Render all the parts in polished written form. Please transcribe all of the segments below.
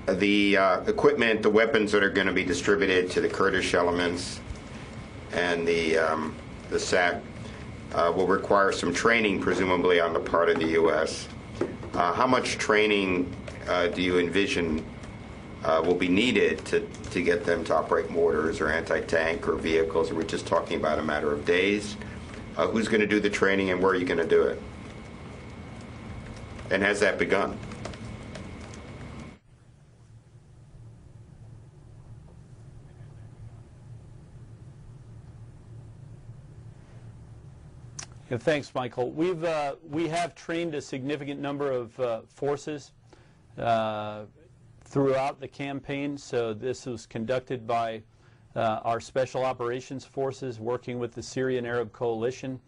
The equipment, the weapons that are going to be distributed to the Kurdish elements and the SAC will require some training, presumably on the part of the U.S. How much training do you envision will be needed to get them to operate mortars or anti-tank or vehicles? Or we're just talking about a matter of days? Who's going to do the training, and where are you going to do it? And has that begun? Yeah, thanks, Michael. We have trained a significant number of forces throughout the campaign. So this was conducted by our Special Operations Forces working with the Syrian Arab Coalition.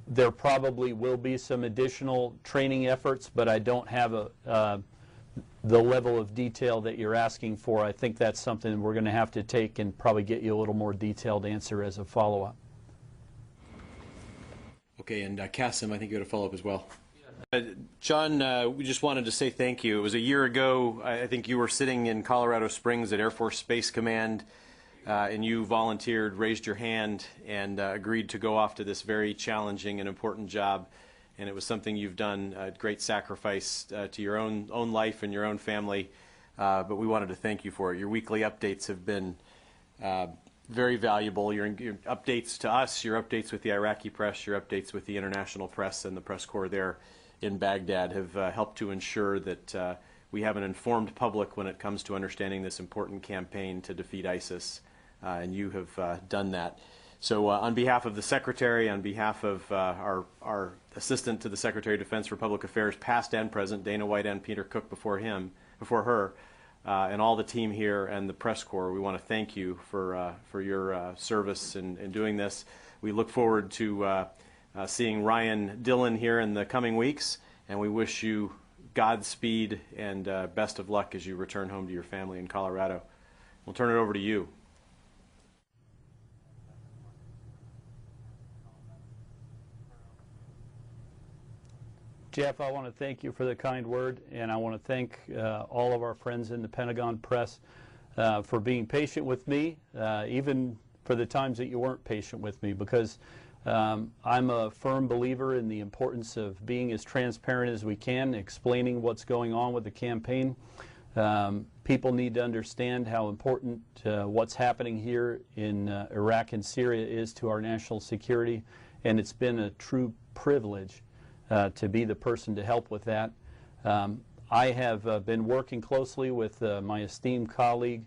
There probably will be some additional training efforts, but I don't have the level of detail that you're asking for. I think that's something we're going to have to take and probably get you a little more detailed answer as a follow-up. Okay, and Qasim, I think you had a follow-up as well. John, we just wanted to say thank you. It was a year ago, I think you were sitting in Colorado Springs at Air Force Space Command, and you volunteered, raised your hand, and agreed to go off to this very challenging and important job. And it was something you've done at great sacrifice to your own life and your own family, but we wanted to thank you for it. Your weekly updates have been very valuable. Your updates to us, your updates with the Iraqi press, your updates with the international press and the press corps there in Baghdad have helped to ensure that we have an informed public when it comes to understanding this important campaign to defeat ISIS, and you have done that. So on behalf of the Secretary, on behalf of our Assistant to the Secretary of Defense for Public Affairs, past and present, Dana White and Peter Cook before her, and all the team here and the press corps, we want to thank you for your service in doing this. We look forward to seeing Ryan Dillon here in the coming weeks, and we wish you Godspeed and best of luck as you return home to your family in Colorado. We'll turn it over to you. Jeff, I want to thank you for the kind word, and I want to thank all of our friends in the Pentagon press for being patient with me, even for the times that you weren't patient with me, because I'm a firm believer in the importance of being as transparent as we can, explaining what's going on with the campaign. People need to understand how important what's happening here in Iraq and Syria is to our national security, and it's been a true privilege to be the person to help with that. I have been working closely with my esteemed colleague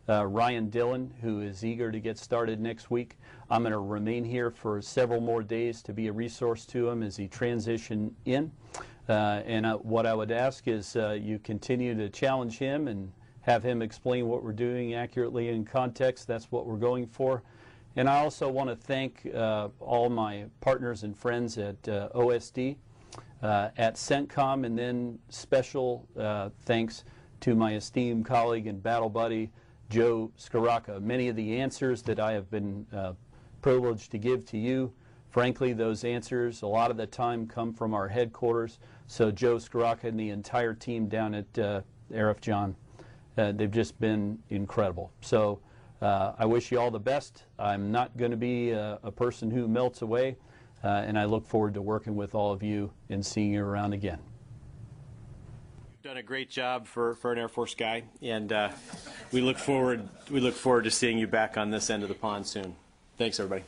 Ryan Dillon, who is eager to get started next week. I'm going to remain here for several more days to be a resource to him as he transitions in. What I would ask is you continue to challenge him and have him explain what we're doing accurately in context. That's what we're going for. And I also want to thank all my partners and friends at OSD, at CENTCOM, and then special thanks to my esteemed colleague and battle buddy, Joe Scaracca. Many of the answers that I have been privileged to give to you, frankly, those answers a lot of the time come from our headquarters. So Joe Scaracca and the entire team down at Arif John, they've just been incredible. So I wish you all the best. I'm not going to be a person who melts away, and I look forward to working with all of you and seeing you around again. You've done a great job for an Air Force guy, and we look forward to seeing you back on this end of the pond soon. Thanks, everybody.